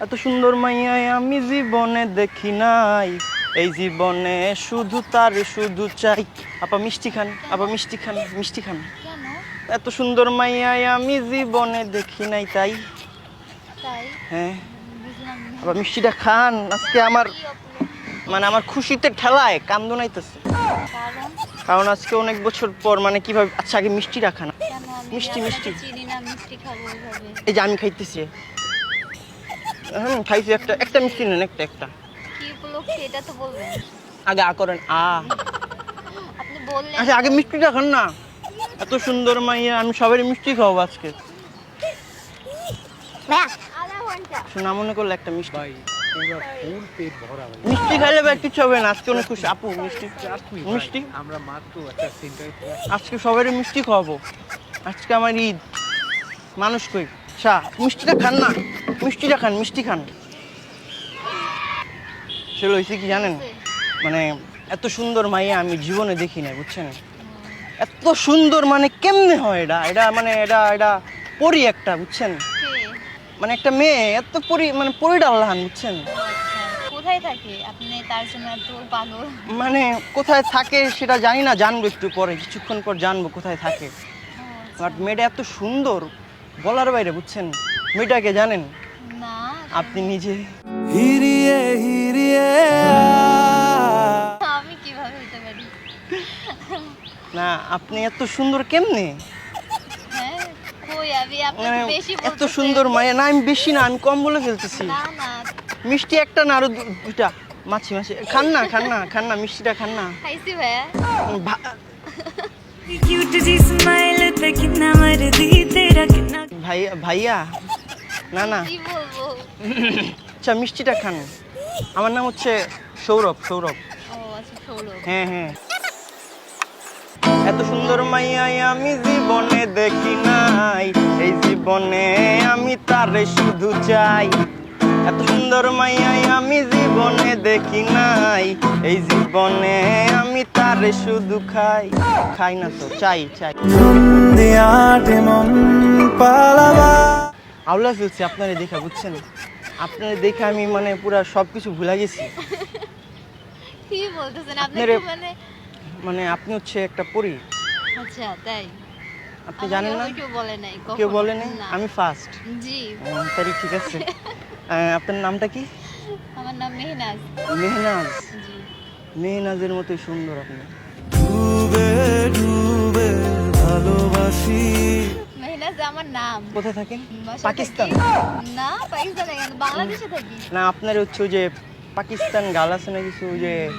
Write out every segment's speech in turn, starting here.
এত সুন্দর মাইয়া আমি জীবনে দেখি নাই, এই জীবনে শুধু তার শুধু চাই। আপা মিষ্টি খান, আপা মিষ্টি খান, মিষ্টি খান। কেন? এত সুন্দর মাইয়া আমি জীবনে দেখি নাই তাই। তাই? হ্যাঁ বুঝলাম না। আপা মিষ্টিটা খান, আজকে আমার কি উপলক্ষে? মানে আমার খুশিতে ঠেলায় কান্দো নাইতেছে। কারণ? কারণ আজকে অনেক বছর পর মানে কিভাবে, আচ্ছা আগে মিষ্টিটা খান। কেন আমি মিষ্টি মিষ্টি, আপনাকে চিনি না, মিষ্টি খাবো ওইভাবে? এই যে আমি খাইতেছি। খাইছি একটা, একটা মিষ্টি নেন, একটা একটা। কি উপলক্ষে এটা তো বলবেন। আগে আ করেন আ। আপনি বললেন। আচ্ছা আগে মিষ্টিটা খান না। এত সুন্দর মাইয়া আমি সবারই মিষ্টি খাওয়াবো আজকে। আধা ঘন্টা। না মনে করলে একটা মিষ্টি, ভাই পুরো ফুল পেট ভরা ভাই। মিষ্টি খাইলে ভাই কিছু হবে না। আজকে অনেক খুশি আপু, মিষ্টি চাটনি মিষ্টি ভাই, আমরা মাত্র একটা সেন্টারে আজকে সবারই মিষ্টি খাওয়াবো। আজকে আমার ঈদ। মানুষ কই আচ্ছা মিষ্টিটা খান না, মিষ্টিটা খান, মিষ্টি খান। সেটা হয়েছে কি জানেন, মানে এত সুন্দর মাইয়া আমি জীবনে দেখি না, বুঝছেন? এত সুন্দর মানে কেমনে হয় এটা, এটা মানে এটা এটা পরি একটা, বুঝছেন? মানে একটা মেয়ে এত পরি, মানে পরিটা আল্লাহান, বুঝছেন? কোথায় থাকে আপনি তার জন্য এত পাগল? মানে কোথায় থাকে সেটা জানি না, জানবো একটু পরে, কিছুক্ষণ পর জানবো কোথায় থাকে। বাট মেয়েটা এত সুন্দর বলার বাইরে, বুঝছেন? মেয়েটাকে জানেন না। আপনি নিজে? হিরিয়ে হিরিয়ে আমি কিভাবে হতে পারি? না আপনি এত সুন্দর কেমনে? হ্যাঁ কই আমি মানে আপনাকে বেশি এত বলতেছি। সুন্দর মায়া না, আমি বেশি না, আমি কম বলে ফেলতেছি। না না মিষ্টি একটা না, আরো দুইটা মাছি মাছি খান না, খান না, খান না, মিষ্টিটা খান না। খাইছি ভাইয়া। क्यूट जी स्माइल पे कितना मर्दी तेरा कितना ভাইয়া ভাইয়া না না, কি বলবো? আচ্ছা মিষ্টিটা খান। আমার নাম হচ্ছে সৌরভ, সৌরভ। ও আচ্ছা সৌরভ। হ্যাঁ হ্যাঁ। এত সুন্দর মাইয়া আমি জীবনে দেখি নাই, এই জীবনে আমি তারে শুধু চাই। এত সুন্দর মাইয়া আমি জীবনে দেখি নাই, এই জীবনে আমি তারে শুধু খাই। খাই না তো, চাই চাই। দিয়াটে মন পালাবা আউলা ফেলছি আপনারে দেখা, বুঝছেন? আপনারে দেখে আমি মানে পুরা সবকিছু ভুলে গেছি। কি বলতেছেন আপনি? আপনারে- কি মানে? মানে আপনি হচ্ছে একটা পরী। আচ্ছা তাই? আপনি জানেন না? আমাকে কেউ বলে নাই কখনো। কেউ বলে নাই? না। আমি ফার্স্ট। জি। তাহলে ঠিক আছে। আপনার নামটা কি? আমার নাম মেহনাজ। মেহনাজ। জি। মেহনাজের মতোই সুন্দর আপনি। ডুবে ডুবে ভালোবাসি মেহনাজ আমার নাম। কোথায় থাকেন? বাসা পাকিস্তান? থাকি- না পাকিস্তানে কেন, বাংলাদেশে থাকি। না আপনার হচ্ছে ওই যে পাকিস্তান গাল আছে না কিছু, ওই যে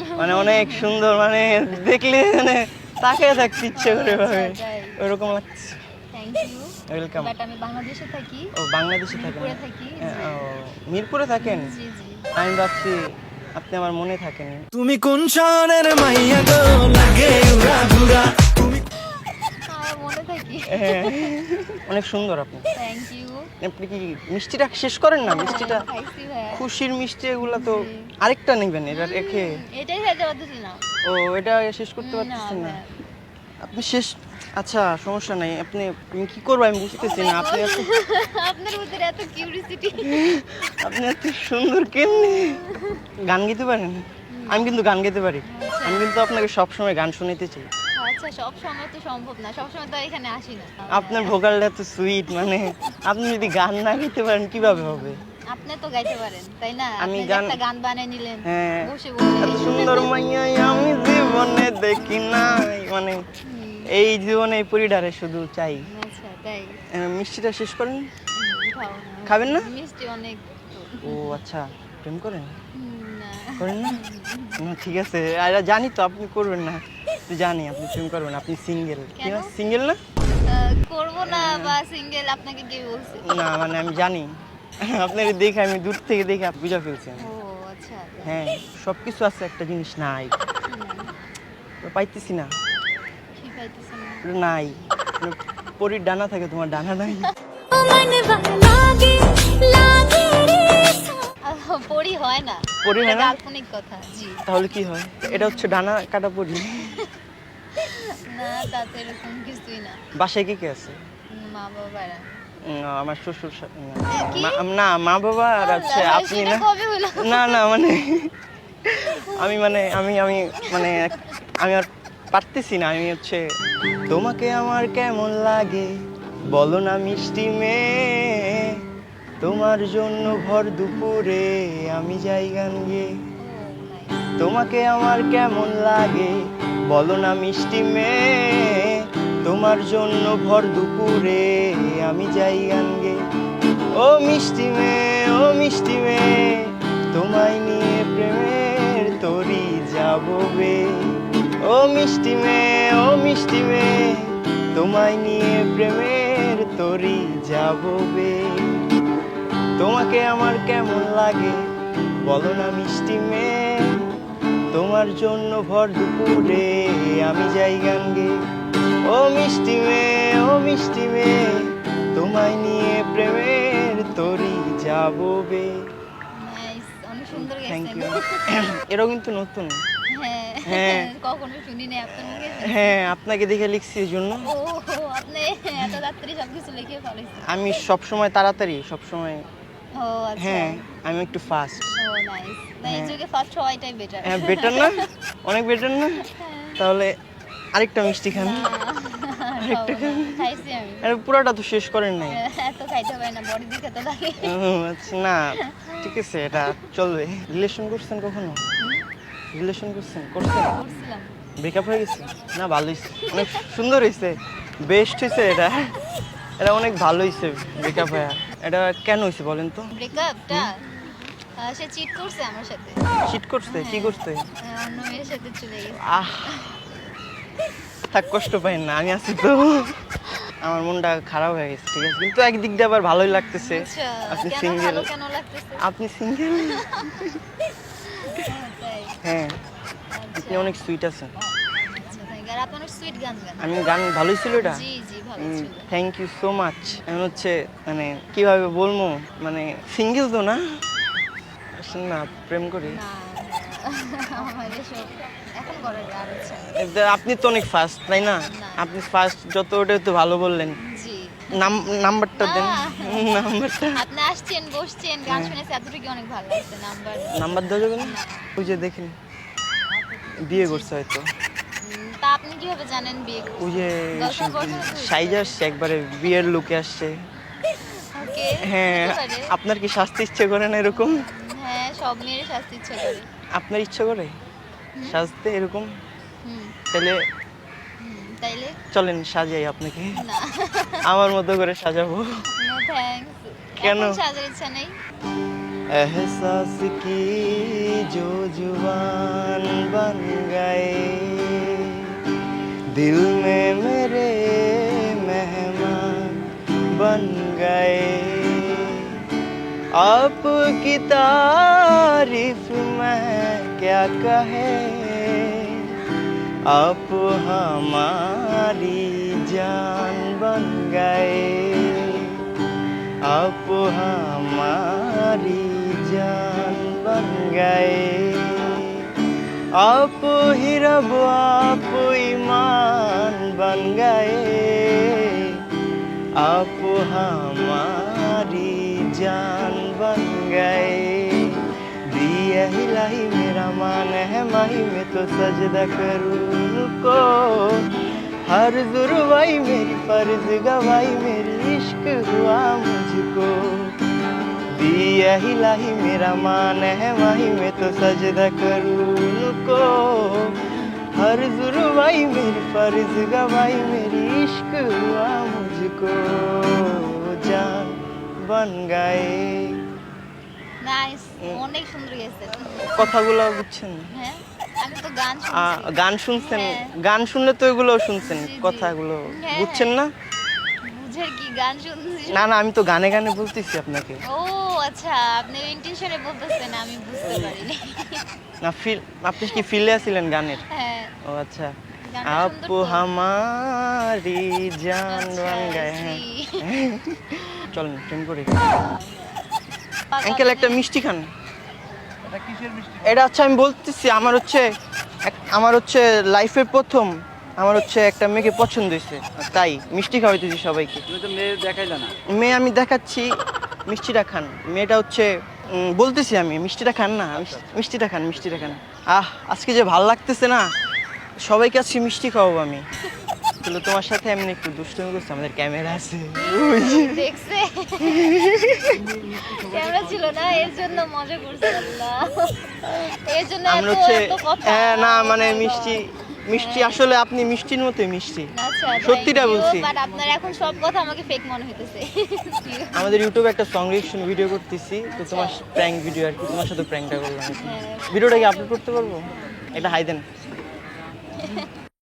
মানে অনেক সুন্দর, মানে দেখলে মানে তাকিয়ে থাকতে ইচ্ছে করে ভাবে, আচ্ছা, তাই। ওইরকম লাগছে। Thank you. ওয়েলকাম। বাট আমি বাংলাদেশে থাকি। ও বাংলাদেশে থাকেন? মিরপুরে থাকি। ও, মিরপুরে থাকেন? জি জি। আমি ভাবছি আপনি আমার মনে থাকেন। তুমি কোন শহরের মাইয়া গো লাগে উড়া ঘুরা আমার মনে থাকি। হ্যাঁ, অনেক সুন্দর আপনি। Thank you. আপনি কি মিষ্টিটা শেষ করেন না? মিষ্টিটা খাইছি ভাইয়া। খুশির মিষ্টি, এগুলা তো আরেকটা নেবেন, এটা রেখে। এটাই খাইতে পারতেছি না। ও এটা শেষ করতে না পারতেছেন না? ভাইয়া। আপনি শেষ, আচ্ছা সমস্যা নাই। আপনি তুমি কি করবো আমি বুঝতেছি না। আপনি এত, আপনার ভিতরে এত কিউরিসিটি। আপনি এত সুন্দর কেমনি গান গাইতে পারেন? আমি কিন্তু গান গাইতে পারি। আমি কিন্তু আপনাকে সবসময় গান শোনাতে চাই। আচ্ছা সব সময় তো সম্ভব না, সব সময় তো আর এখানে আসি না। আপনার ভোকালটা এত সুইট, মানে আপনি যদি গান না গাইতে পারেন কিভাবে হবে? আপনি তো গাইতে পারেন তাই না? আমি আপনি যে গান- একটা গান বানিয়ে নিলেন হ্যাঁ, বসে বসে। এত সুন্দর মাইয়া আমি জীবনে দেখি নাই, মানে এই জীবনে এই পরিডারে শুধু চাই। আচ্ছা তাই? মিষ্টিটা শেষ করেন। খাও খাবেন না? মিষ্টি অনেক তো। ও আচ্ছা, প্রেম করেন? না। করেন না? না ঠিক আছে, আর জানি তো আপনি করবেন না, তো জানি আপনি প্রেম করবেন। আপনি সিঙ্গেল? কি না কেন? সিঙ্গেল না? করবো না বা সিঙ্গেল আপনাকে কে বলছে? না মানে আমি জানি আপনাকে দেখে, আমি দূর থেকে দেখে বুঝা ফেলছি আমি। ও আচ্ছা তাই। হ্যাঁ সবকিছু আছে, একটা জিনিস নাই, পাইতেছি না। কি পাইতেছেন না? ওটা নাই। পরীর ডানা থাকে, তোমার ডানা নাই। পরি হয় না। পরি হয় এটা না? কাল্পনিক কথা। জি। তাহলে কি হয়? এটা হচ্ছে ডানা কাটা পরি। না তাতে এরকম কিছুই না। বাসায় কি কে আছে? মা বাবারা। আমার শ্বশুর কি? না মা বাবা আর হচ্ছে আল্লাহ, আপনি সেটা না কবে হলো? না মানে আমি মানে আমি মানে আমি আর পারতেছি না। আমি হচ্ছে তোমাকে আমার কেমন লাগে বলো না মিষ্টি মেয়ে, তোমার জন্য ভর দুপুরে আমি যাই গান গেয়ে। তোমাকে আমার কেমন লাগে বলো না মিষ্টি মেয়ে, তোমার জন্য ভর দুপুরে আমি যাই গান গেয়ে। ও মিষ্টি মেয়ে তোমায় নিয়ে প্রেমের তরি যাবো বে। ও মিষ্টি মেয়ে তোমায় নিয়ে প্রেমের তরি যাবো বে। তোমাকে আমার কেমন লাগে বলো না মিষ্টি মেয়ে, তোমার জন্য ভর দুপুরে আমি যাই গান গেয়ে। ও মিষ্টি মেয়ে তোমায় নিয়ে প্রেমের তরি যাবো বে। নাইস, অনেক সুন্দর থ্যাংক গেছেন। ইউ। এটাও কিন্তু নতুন। হ্যাঁ হ্যাঁ। কখনো শুনি নাই আপনার মুখে। হ্যাঁ আপনাকে দেখে লিখছি এই জন্য। ও আপনি এত তাড়াতাড়ি সবকিছু লিখে ফেলেছেন। আমি সবসময় তাড়াতাড়ি সবসময়। ও আচ্ছা। হ্যাঁ আমি একটু ফাস্ট। ও নাইস। না এই যুগে ফার্স্ট হওয়াটাই বেটার। হ্যাঁ বেটার না, অনেক বেটার না। তাহলে আরেকটা মিষ্টি খান। আরেকটা খান। খাইছি আমি। আরে পুরোটা তো শেষ করেন নাই। এত খাইতে পারি না, বডি দিকে তো লাগে। ও, আচ্ছা না ঠিক আছে, এটা চলবে। রিলেশন করছেন কখনো? রিলেশন করছেন? করছিলাম। ব্রেকআপ হয়ে গেছে? না ভালো হয়েছে, অনেক সুন্দর হয়েছে, বেস্ট হয়েছে। এটা অনেক ভালো হয়েছে ব্রেকআপ হয়ে। এটা কেন হয়েছে বলেন তো? ব্রেকআপটা সে চিট করছে আমার সাথে। চিট করছে? কি করছে? অন্য মেয়ের সাথে চলে গেছে। আহ থাক, কষ্ট পাইন না, আমি আছি তো। আমার মনটা খারাপ হয়ে গেছে, ঠিক আছে, কিন্তু একদিক দিয়ে আবার ভালোই লাগতেছে। আচ্ছা, আপনি কেন সিঙ্গেল। ভালো কেন লাগতেছে? আপনি সিঙ্গেল? তাই। হ্যাঁ আপনি আচ্ছা। অনেক সুইট আছেন। আচ্ছা, thank you। আর আপনি অনেক সুইট গান গান। আমি গান ভালোই ছিল এটা। জি জি ভালো ছিল। Thank you so much. এখন হচ্ছে মানে কিভাবে বলবো, মানে সিঙ্গেল তো না, আসেন না প্রেম করি। না আমার এসব এখন করার আর ইচ্ছা নেই। আপনি তো অনেক ফাস্ট তাই না? আপনি ফাস্ট যত, ওটা তো ভালো বললেন। জি। নাম্বারটা দেন। না। নাম্বারটা। আপনি আসছেন, বসছেন, গান শুনেছি, এতটুকু অনেক ভালো লাগছে। নাম্বার দেওয়া যাবে না? ওই যে দেখেন বিয়ে করছে হয়তো। তা আপনি কিভাবে জানেন বিয়ে করছে? ওই যে Girlfriend boyfriend তো হয়েছে। সাইজ আসছে একবারে, বিয়ের লুকে আসছে। ওকে। হ্যাঁ হতে পারে। আপনার কি সাজতে ইচ্ছে করে না এরকম? হ্যাঁ সব মেয়েরই শাস্তি ইচ্ছে করে। আপনার ইচ্ছে করে সাজতে এরকম? হুম তাহলে তাইলে চলেন সাজাই আপনাকে, না। আমার মতো করে সাজাবো। No thanks. কেন? এখন সাজার ইচ্ছা নেই। एहसास की जो जुबान बन गए, दिल में मेरे मेहमान बन गए। आपकी तारीफ में क्या कहे, आप हमारी जान बन गए। आप हमारी जान बन गए। आप ही रब आप ईमान बन गए। आप हमारी जान बन गए। दिया हिलाई मेरा मान है, माही में तो सजदा करूं को। हर जुर्वाई मेरी फर्ज गवाई, मेरी इश्क हुआ मुझको। दिया हिलाही मेरा मान है, माही में तो सजदा करूं को। हर जुर्वाई मेरी फर्ज गवाई, मेरी इश्क हुआ मुझको। जान बन गए। নাইস, অনেক সুন্দর গেছে। কথাগুলো বুঝছেন? হ্যাঁ আমি তো গান শুনছি। গান শুনছেন? হ্যাঁ। গান শুনলে তো এগুলো শুনছেন, জি, জি। কথাগুলো হ্যাঁ, বুঝছেন না? বুঝের কি গান শুনছি? না আমি তো গানে গানে বলতেছি আপনাকে। ও আচ্ছা, আপনি ইন্টেনশনে বলতেছেন, আমি বুঝতে পারিনি। না ফিল, আপনি কি ফিলে আছিলেন গানের? হ্যাঁ ও আচ্ছা। গানটা आप সুন্দর তো। हमारी जान আচ্ছা, बन गए हैं। sweet। চলেন ট্রেন করে। পাগল আঙ্কেল একটা মানে- মিষ্টি খান। এটা কিসের মিষ্টি? এটা হচ্ছে আমি বলতেছি, আমার হচ্ছে লাইফের প্রথম আমার হচ্ছে একটা মেয়েকে পছন্দ হয়েছে, তাই মিষ্টি খাওয়াইতেছি সবাইকে। তুমি তো মেয়ে দেখাইলে না। মেয়ে আমি দেখাচ্ছি, মিষ্টিটা খান। মেয়েটা হচ্ছে বলতেছি আমি, মিষ্টিটা খান না, মিষ্টিটা খান, মিষ্টিটা খান। আজকে যে ভাল লাগতেছে না, সবাইকে আজকে মিষ্টি খাওয়াবো আমি। তাহলে তোমার সাথে এমনি একটু দুষ্টুমি করছে, আমাদের ক্যামেরা আছে। দেখছে ক্যামেরা ছিল না, এর জন্য মজা করছিলাম না, এর জন্য আমরা এত হচ্ছে এত কথা। না মানে মিষ্টি মিষ্টি আসলে আপনি মিষ্টির মতোই মিষ্টি, আচ্ছা, সত্যিটা বলছি। বাট আপনার এখন সব কথা আমাকে ফেক মনে হইতেছে। আমাদের ইউটিউবে একটা সং রিঅ্যাকশন ভিডিও করতেছি, তো তোমার প্র্যাঙ্ক ভিডিও আর কি, তোমার সাথে প্র্যাঙ্কটা করলাম। ভিডিওটা কি আপলোড করতে পারবো? এটা হাই দেন।